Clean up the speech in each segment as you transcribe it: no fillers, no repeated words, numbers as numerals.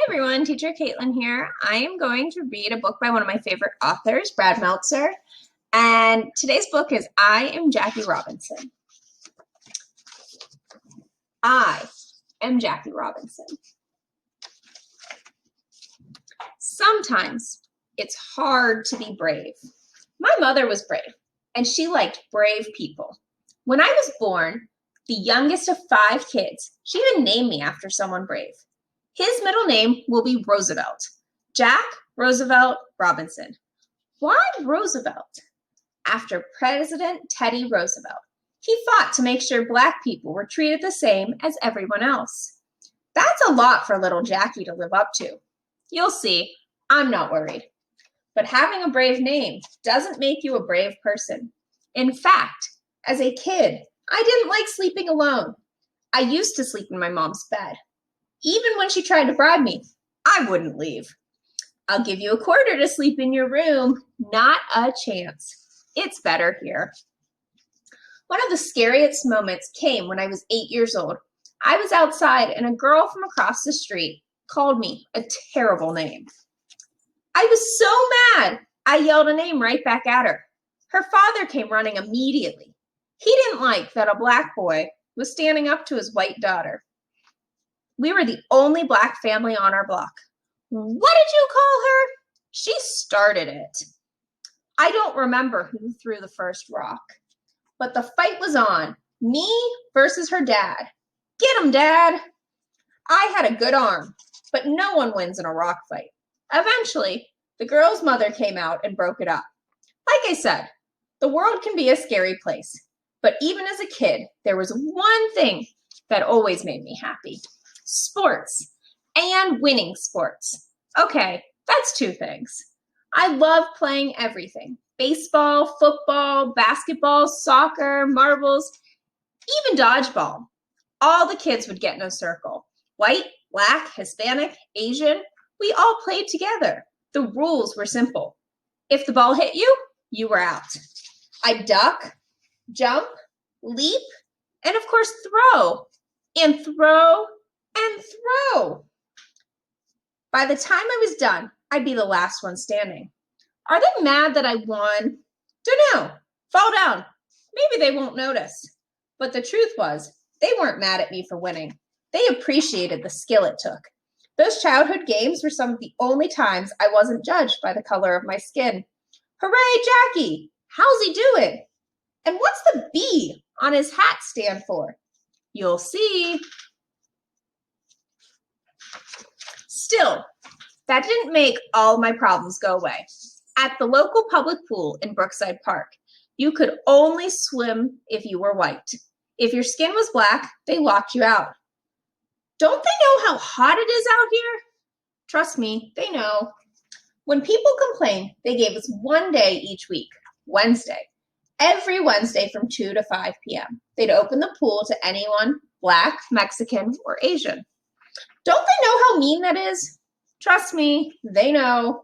Everyone, Teacher Caitlin here. I am going to read a book by one of my favorite authors, Brad Meltzer, and today's book is I Am Jackie Robinson. I am Jackie Robinson. Sometimes it's hard to be brave. My mother was brave, and she liked brave people. When I was born, the youngest of 5 kids, she even named me after someone brave. His middle name will be Roosevelt. Jack Roosevelt Robinson. Why Roosevelt? After President Teddy Roosevelt. He fought to make sure Black people were treated the same as everyone else. That's a lot for little Jackie to live up to. You'll see, I'm not worried. But having a brave name doesn't make you a brave person. In fact, as a kid, I didn't like sleeping alone. I used to sleep in my mom's bed. Even when she tried to bribe me, I wouldn't leave. I'll give you a quarter to sleep in your room. Not a chance. It's better here. One of the scariest moments came when I was 8 years old. I was outside and a girl from across the street called me a terrible name. I was so mad, I yelled a name right back at her. Her father came running immediately. He didn't like that a Black boy was standing up to his white daughter. We were the only Black family on our block. What did you call her? She started it. I don't remember who threw the first rock, but the fight was on. Me versus her dad. Get him, Dad. I had a good arm, but no one wins in a rock fight. Eventually, the girl's mother came out and broke it up. Like I said, the world can be a scary place, but even as a kid, there was one thing that always made me happy. Sports and winning sports. Okay, that's 2 things. I love playing everything. Baseball, football, basketball, soccer, marbles, even dodgeball. All the kids would get in a circle. White, Black, Hispanic, Asian, we all played together. The rules were simple. If the ball hit you, you were out. I'd duck, jump, leap, and of course throw, and throw, and throw. By the time I was done, I'd be the last one standing. Are they mad that I won? Dunno. Fall down. Maybe they won't notice. But the truth was, they weren't mad at me for winning. They appreciated the skill it took. Those childhood games were some of the only times I wasn't judged by the color of my skin. Hooray, Jackie! How's he doing? And what's the B on his hat stand for? You'll see. Still, that didn't make all my problems go away. At the local public pool in Brookside Park, you could only swim if you were white. If your skin was Black, they locked you out. Don't they know how hot it is out here? Trust me, they know. When people complained, they gave us one day each week, Wednesday. Every Wednesday from 2 to 5 p.m. They'd open the pool to anyone, Black, Mexican, or Asian. Don't they know how mean that is? Trust me, they know.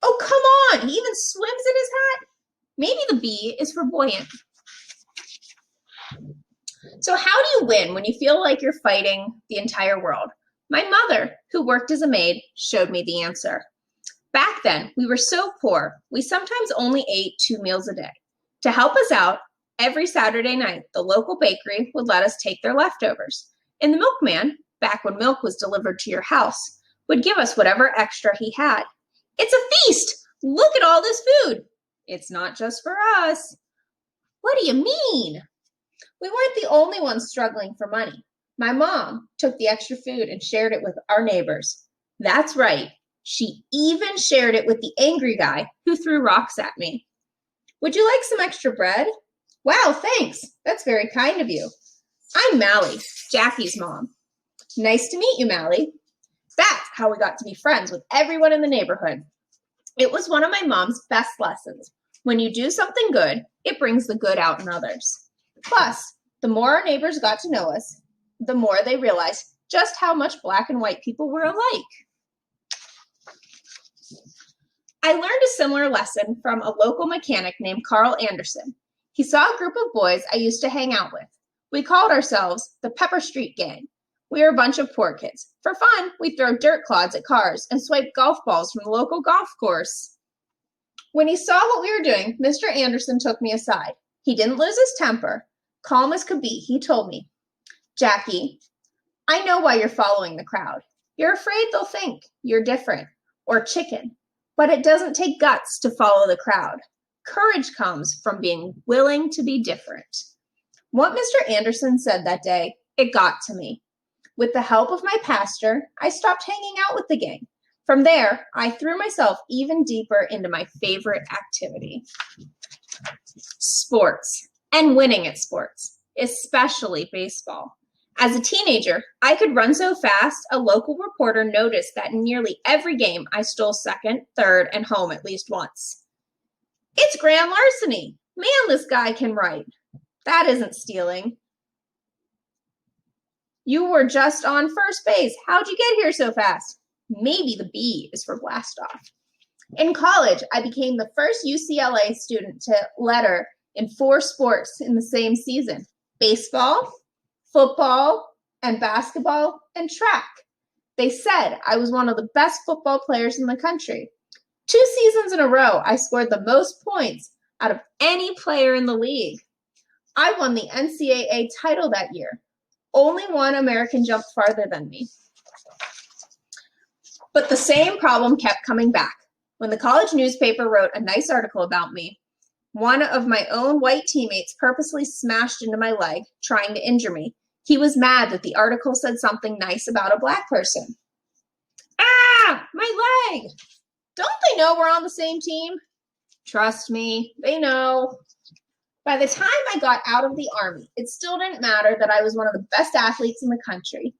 Oh, come on, he even swims in his hat? Maybe the B is for buoyant. So how do you win when you feel like you're fighting the entire world? My mother, who worked as a maid, showed me the answer. Back then, we were so poor, we sometimes only ate 2 meals a day. To help us out, every Saturday night, the local bakery would let us take their leftovers. And the milkman, back when milk was delivered to your house, would give us whatever extra he had. It's a feast! Look at all this food! It's not just for us. What do you mean? We weren't the only ones struggling for money. My mom took the extra food and shared it with our neighbors. That's right. She even shared it with the angry guy who threw rocks at me. Would you like some extra bread? Wow, thanks. That's very kind of you. I'm Mally, Jackie's mom. Nice to meet you, Mally. That's how we got to be friends with everyone in the neighborhood. It was one of my mom's best lessons. When you do something good, it brings the good out in others. Plus, the more our neighbors got to know us, the more they realized just how much Black and white people were alike. I learned a similar lesson from a local mechanic named Carl Anderson. He saw a group of boys I used to hang out with. We called ourselves the Pepper Street Gang. We were a bunch of poor kids. For fun, we'd throw dirt clods at cars and swipe golf balls from the local golf course. When he saw what we were doing, Mr. Anderson took me aside. He didn't lose his temper. Calm as could be, he told me, "Jackie, I know why you're following the crowd. You're afraid they'll think you're different or chicken, but it doesn't take guts to follow the crowd. Courage comes from being willing to be different." What Mr. Anderson said that day, it got to me. With the help of my pastor, I stopped hanging out with the gang. From there, I threw myself even deeper into my favorite activity, sports, and winning at sports, especially baseball. As a teenager, I could run so fast, a local reporter noticed that in nearly every game, I stole second, third, and home at least once. "It's grand larceny. Man, this guy can write." "That isn't stealing. You were just on first base. How'd you get here so fast?" "Maybe the B is for blast off." In college, I became the first UCLA student to letter in 4 sports in the same season: baseball, football, and basketball, and track. They said I was one of the best football players in the country. 2 seasons in a row, I scored the most points out of any player in the league. I won the NCAA title that year. Only one American jumped farther than me. But the same problem kept coming back. When the college newspaper wrote a nice article about me, one of my own white teammates purposely smashed into my leg, trying to injure me. He was mad that the article said something nice about a black person. "Ah, my leg! Don't they know we're on the same team?" Trust me, they know. By the time I got out of the Army, it still didn't matter that I was one of the best athletes in the country.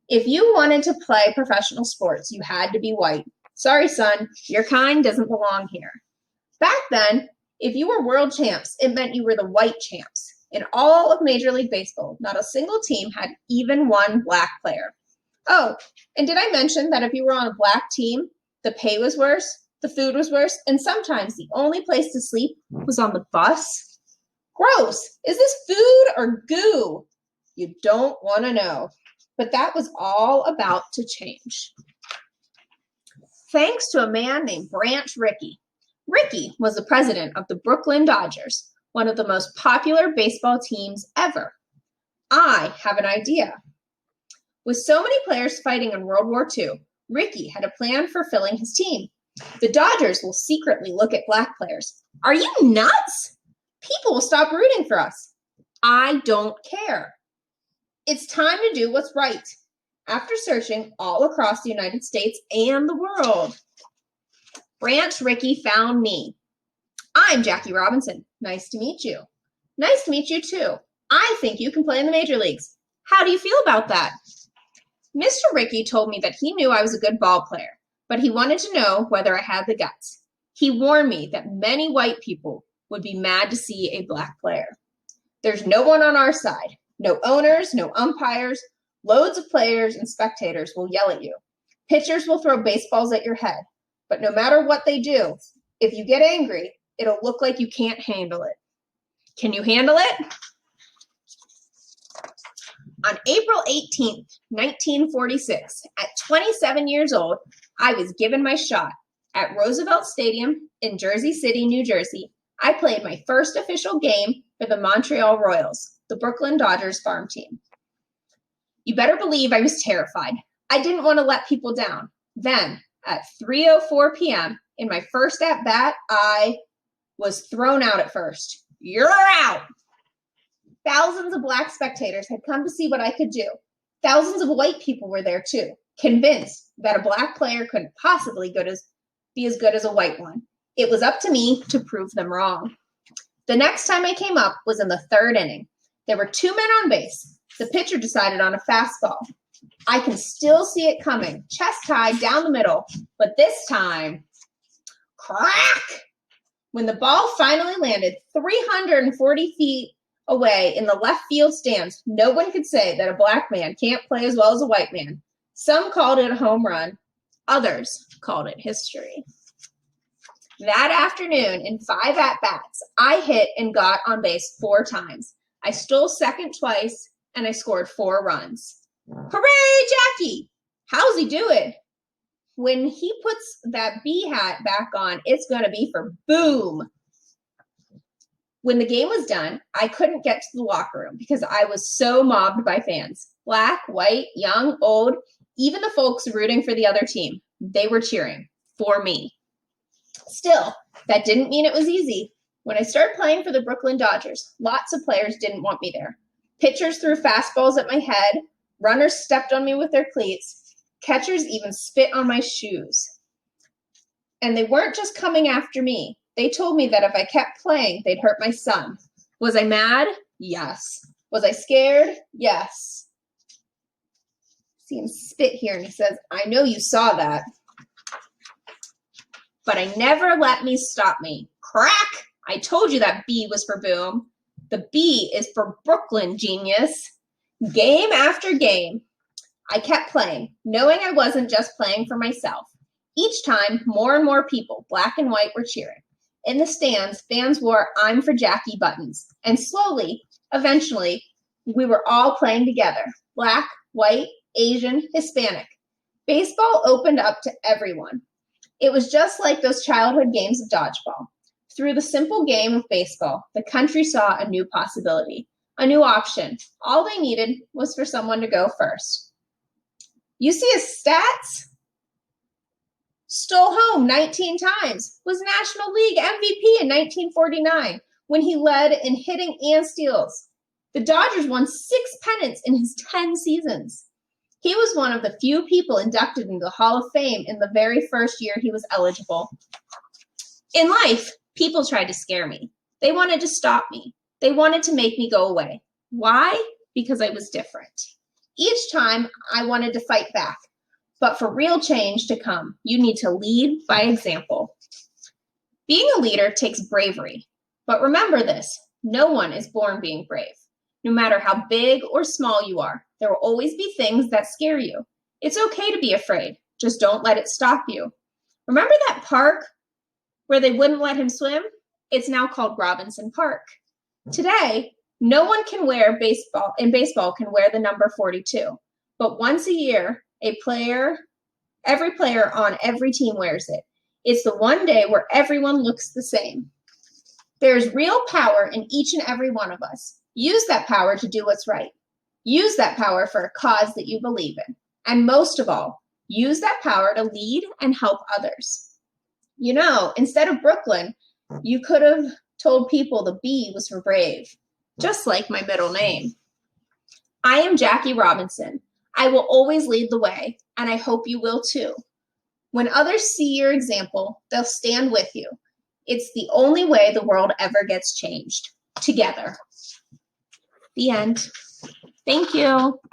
If you wanted to play professional sports, you had to be white. Sorry, son, your kind doesn't belong here. Back then, if you were world champs, it meant you were the white champs. In all of Major League Baseball, not a single team had even one black player. Oh, and did I mention that if you were on a black team, the pay was worse, the food was worse, and sometimes the only place to sleep was on the bus? Gross! Is this food or goo? You don't want to know. But that was all about to change. Thanks to a man named Rickey. Rickey was the president of the Brooklyn Dodgers, one of the most popular baseball teams ever. I have an idea. With so many players fighting in World War II, Rickey had a plan for filling his team. The Dodgers will secretly look at black players. Are you nuts? People will stop rooting for us. I don't care. It's time to do what's right. After searching all across the United States and the world, Rickey found me. I'm Jackie Robinson. Nice to meet you. Nice to meet you too. I think you can play in the major leagues. How do you feel about that? Mr. Rickey told me that he knew I was a good ball player, but he wanted to know whether I had the guts. He warned me that many white people would be mad to see a black player. There's no one on our side. No owners, no umpires. Loads of players and spectators will yell at you. Pitchers will throw baseballs at your head. But no matter what they do, if you get angry, it'll look like you can't handle it. Can you handle it? On April 18th, 1946, at 27 years old, I was given my shot. At Roosevelt Stadium in Jersey City, New Jersey, I played my first official game for the Montreal Royals, the Brooklyn Dodgers farm team. You better believe I was terrified. I didn't want to let people down. Then, at 3:04 p.m., in my first at-bat, I was thrown out at first. You're out! Thousands of black spectators had come to see what I could do. Thousands of white people were there too, convinced that a black player couldn't possibly be as good as a white one. It was up to me to prove them wrong. The next time I came up was in the 3rd inning. There were 2 men on base. The pitcher decided on a fastball. I can still see it coming, chest high down the middle, but this time, crack! When the ball finally landed 340 feet away in the left field stands, no one could say that a black man can't play as well as a white man. Some called it a home run. Others called it history. That afternoon, in 5 at-bats, I hit and got on base 4 times. I stole second twice, and I scored 4 runs. Hooray, Jackie! How's he doing? When he puts that B hat back on, it's going to be for boom. When the game was done, I couldn't get to the locker room because I was so mobbed by fans. Black, white, young, old, even the folks rooting for the other team. They were cheering for me. Still, that didn't mean it was easy. When I started playing for the Brooklyn Dodgers, lots of players didn't want me there. Pitchers threw fastballs at my head. Runners stepped on me with their cleats. Catchers even spit on my shoes. And they weren't just coming after me. They told me that if I kept playing, they'd hurt my son. Was I mad? Yes. Was I scared? Yes. See him spit here, and he says, I know you saw that. But I never let me stop me. Crack! I told you that B was for boom. The B is for Brooklyn, genius. Game after game, I kept playing, knowing I wasn't just playing for myself. Each time, more and more people, black and white, were cheering. In the stands, fans wore I'm for Jackie buttons. And slowly, eventually, we were all playing together. Black, white, Asian, Hispanic. Baseball opened up to everyone. It was just like those childhood games of dodgeball. Through the simple game of baseball, the country saw a new possibility, a new option. All they needed was for someone to go first. You see his stats? Stole home 19 times, was National League MVP in 1949 when he led in hitting and steals. The Dodgers won 6 pennants in his 10 seasons. He was one of the few people inducted into the Hall of Fame in the very first year he was eligible. In life, people tried to scare me. They wanted to stop me. They wanted to make me go away. Why? Because I was different. Each time, I wanted to fight back. But for real change to come, you need to lead by example. Being a leader takes bravery. But remember this, no one is born being brave. No matter how big or small you are, there will always be things that scare you. It's okay to be afraid. Just don't let it stop you. Remember that park where they wouldn't let him swim? It's now called Robinson Park. Today, no one can wear baseball can wear the number 42. But once a year, every player on every team wears it. It's the one day where everyone looks the same. There's real power in each and every one of us. Use that power to do what's right. Use that power for a cause that you believe in. And most of all, use that power to lead and help others. You know, instead of Brooklyn, you could have told people the B was for brave, just like my middle name. I am Jackie Robinson. I will always lead the way, and I hope you will too. When others see your example, they'll stand with you. It's the only way the world ever gets changed. Together. The end. Thank you.